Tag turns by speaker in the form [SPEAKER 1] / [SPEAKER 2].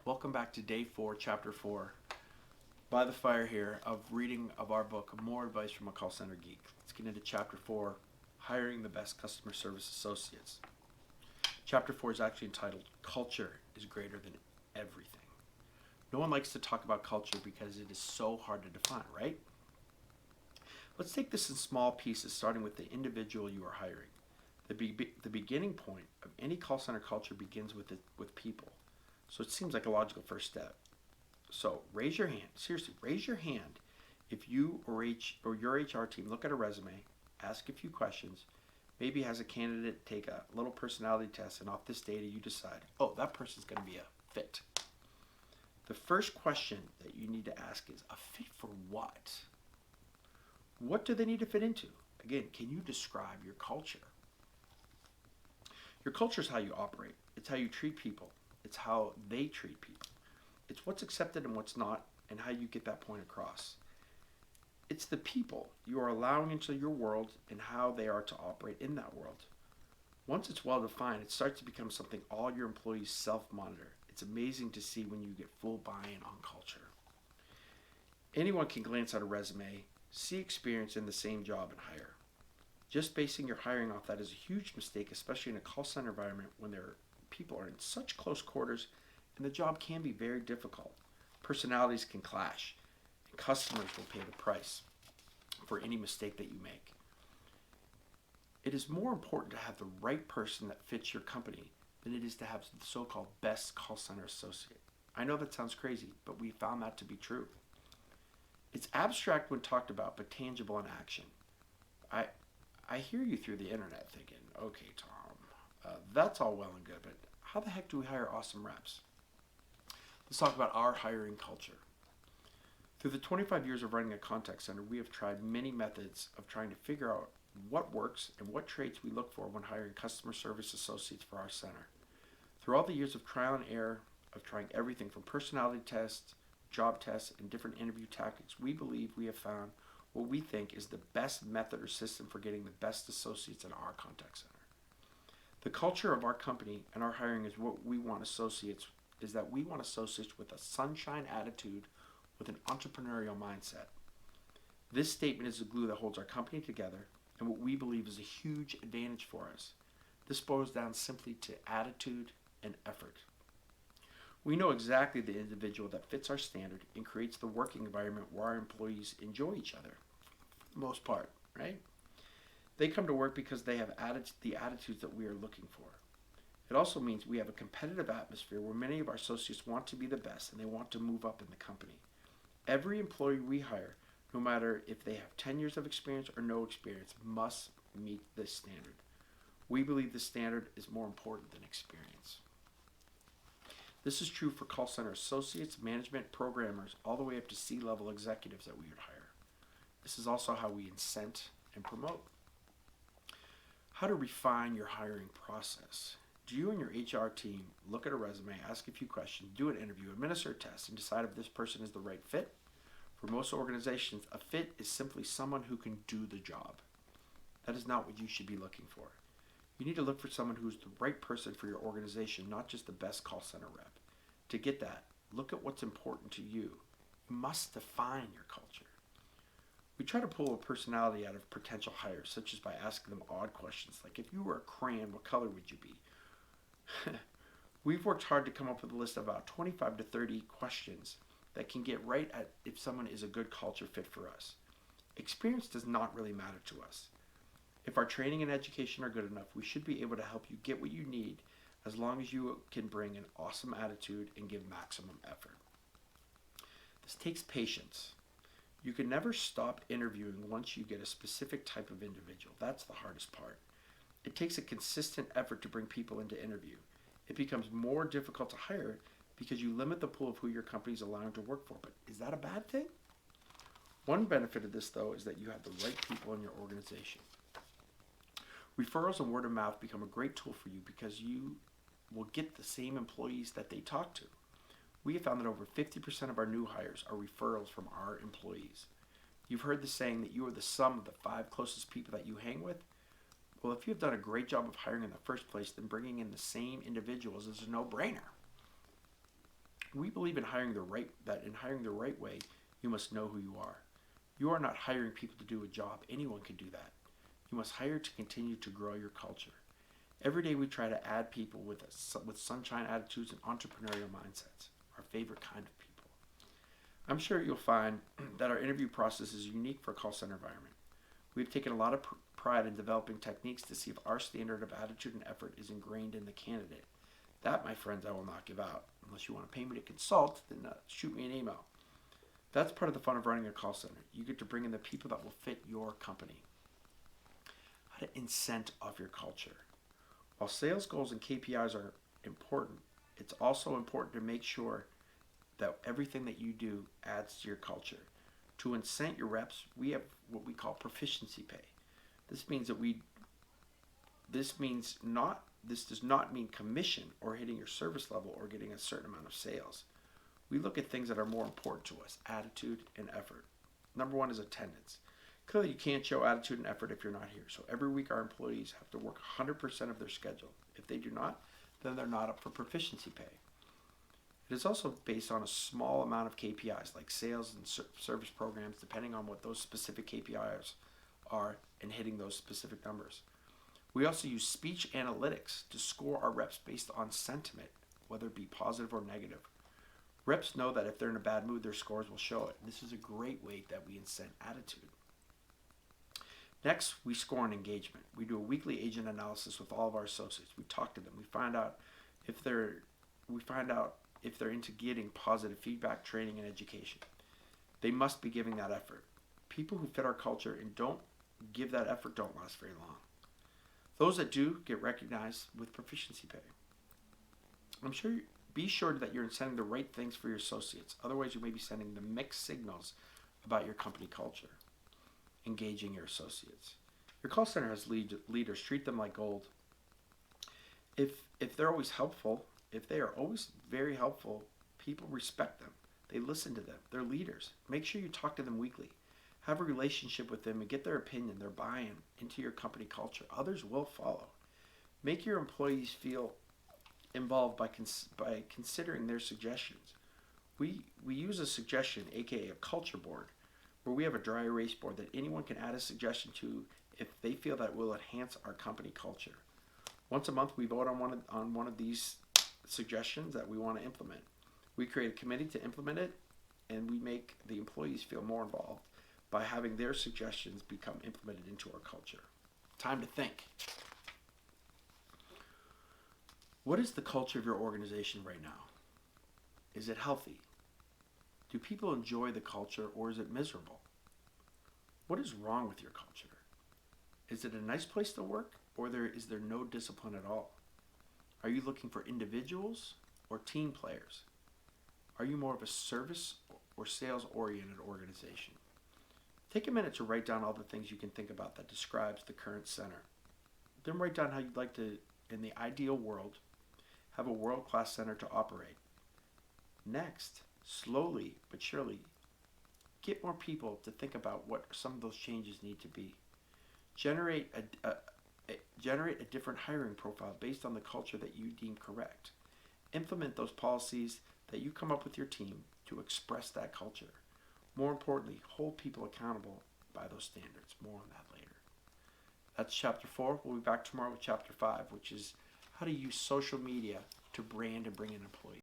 [SPEAKER 1] Welcome back to day 4, chapter 4, by the fire here, of reading of our book, More Advice from a Call Center Geek. Let's get into chapter 4, Hiring the Best Customer Service Associates. Chapter 4 is actually entitled, Culture is Greater Than Everything. No one likes to talk about culture because it is so hard to define, right? Let's take this in small pieces, starting with the individual you are hiring. The beginning point of any call center culture begins with people. So it seems like a logical first step. So raise your hand. Seriously, raise your hand if you or your HR team look at a resume, ask a few questions, maybe has a candidate take a little personality test, and off this data you decide, oh, that person's going to be a fit. The first question that you need to ask is, a fit for what? What do they need to fit into? Again, can you describe your culture? Your culture is how you operate. It's how you treat people. It's how they treat people. It's what's accepted and what's not, and how you get that point across. It's the people you are allowing into your world and how they are to operate in that world. Once it's well defined, it starts to become something all your employees self-monitor. It's amazing to see when you get full buy-in on culture. Anyone can glance at a resume, see experience in the same job, and hire. Just basing your hiring off that is a huge mistake, especially in a call center environment when people are in such close quarters and the job can be very difficult. Personalities can clash, and customers will pay the price for any mistake that you make. It is more important to have the right person that fits your company than it is to have the so-called best call center associate. I know that sounds crazy, but we found that to be true. It's abstract when talked about, but tangible in action. I hear you through the internet thinking, okay, Tom, that's all well and good, but how the heck do we hire awesome reps? Let's talk about our hiring culture. Through the 25 years of running a contact center, we have tried many methods of trying to figure out what works and what traits we look for when hiring customer service associates for our center. Through all the years of trial and error, of trying everything from personality tests, job tests, and different interview tactics, we believe we have found what we think is the best method or system for getting the best associates in our contact center. The culture of our company and our hiring is what we want associates is that we want associates with a sunshine attitude with an entrepreneurial mindset. This statement is the glue that holds our company together and what we believe is a huge advantage for us. This boils down simply to attitude and effort. We know exactly the individual that fits our standard and creates the working environment where our employees enjoy each other, for the most part, right? They come to work because they have the attitudes that we are looking for. It also means we have a competitive atmosphere where many of our associates want to be the best and they want to move up in the company. Every employee we hire, no matter if they have 10 years of experience or no experience, must meet this standard. We believe the standard is more important than experience. This is true for call center associates, management, programmers, all the way up to C-level executives that we would hire. This is also how we incent and promote. How to refine your hiring process. Do you and your HR team look at a resume, ask a few questions, do an interview, administer a test, and decide if this person is the right fit? For most organizations, a fit is simply someone who can do the job. That is not what you should be looking for. You need to look for someone who's the right person for your organization, not just the best call center rep. To get that, look at what's important to you. You must define your culture. We try to pull a personality out of potential hires, such as by asking them odd questions, like if you were a crayon, what color would you be? We've worked hard to come up with a list of about 25 to 30 questions that can get right at if someone is a good culture fit for us. Experience does not really matter to us. If our training and education are good enough, we should be able to help you get what you need as long as you can bring an awesome attitude and give maximum effort. This takes patience. You can never stop interviewing once you get a specific type of individual. That's the hardest part. It takes a consistent effort to bring people into interview. It becomes more difficult to hire because you limit the pool of who your company is allowing to work for. But is that a bad thing? One benefit of this, though, is that you have the right people in your organization. Referrals and word of mouth become a great tool for you because you will get the same employees that they talk to. We have found that over 50% of our new hires are referrals from our employees. You've heard the saying that you are the sum of the 5 closest people that you hang with. Well, if you've done a great job of hiring in the first place, then bringing in the same individuals is a no-brainer. We believe in hiring the right way, you must know who you are. You are not hiring people to do a job. Anyone can do that. You must hire to continue to grow your culture. Every day we try to add people with sunshine attitudes and entrepreneurial mindsets, our favorite kind of people. I'm sure you'll find that our interview process is unique for a call center environment. We've taken a lot of pride in developing techniques to see if our standard of attitude and effort is ingrained in the candidate. That, my friends, I will not give out. Unless you want to pay me to consult, then shoot me an email. That's part of the fun of running a call center. You get to bring in the people that will fit your company. How to incent off your culture. While sales goals and KPIs are important, it's also important to make sure that everything that you do adds to your culture. To incent your reps, we have what we call proficiency pay. This does not mean commission or hitting your service level or getting a certain amount of sales. We look at things that are more important to us, attitude and effort. Number one is attendance. Clearly, you can't show attitude and effort if you're not here. So every week our employees have to work 100% of their schedule. If they do not, then they're not up for proficiency pay. It is also based on a small amount of KPIs like sales and service programs, depending on what those specific KPIs are and hitting those specific numbers. We also use speech analytics to score our reps based on sentiment, whether it be positive or negative. Reps know that if they're in a bad mood, their scores will show it. This is a great way that we incent attitude. Next, we score on engagement. We do a weekly agent analysis with all of our associates. We talk to them. We find out if they're into getting positive feedback, training, and education. They must be giving that effort. People who fit our culture and don't give that effort don't last very long. Those that do get recognized with proficiency pay. Be sure that you're sending the right things for your associates. Otherwise, you may be sending them mixed signals about your company culture. Engaging your associates. Your call center has leaders. Treat them like gold. If they're always helpful, if they are always very helpful, people respect them. They listen to them. They're leaders. Make sure you talk to them weekly. Have a relationship with them and get their opinion, their buy-in into your company culture. Others will follow. Make your employees feel involved by considering their suggestions. We use a suggestion, aka a culture board, where we have a dry erase board that anyone can add a suggestion to if they feel that will enhance our company culture. Once a month, we vote on one of these suggestions that we want to implement. We create a committee to implement it, and we make the employees feel more involved by having their suggestions become implemented into our culture. Time to think. What is the culture of your organization right now? Is it healthy? Do people enjoy the culture, or is it miserable? What is wrong with your culture? Is it a nice place to work, or is there no discipline at all? Are you looking for individuals or team players? Are you more of a service or sales-oriented organization? Take a minute to write down all the things you can think about that describes the current center. Then write down how you'd like to, in the ideal world, have a world-class center to operate. Next, slowly but surely, get more people to think about what some of those changes need to be. Generate a different hiring profile based on the culture that you deem correct. Implement those policies that you come up with your team to express that culture. More importantly, hold people accountable by those standards. More on that later. That's chapter 4. We'll be back tomorrow with chapter 5, which is how to use social media to brand and bring in employees.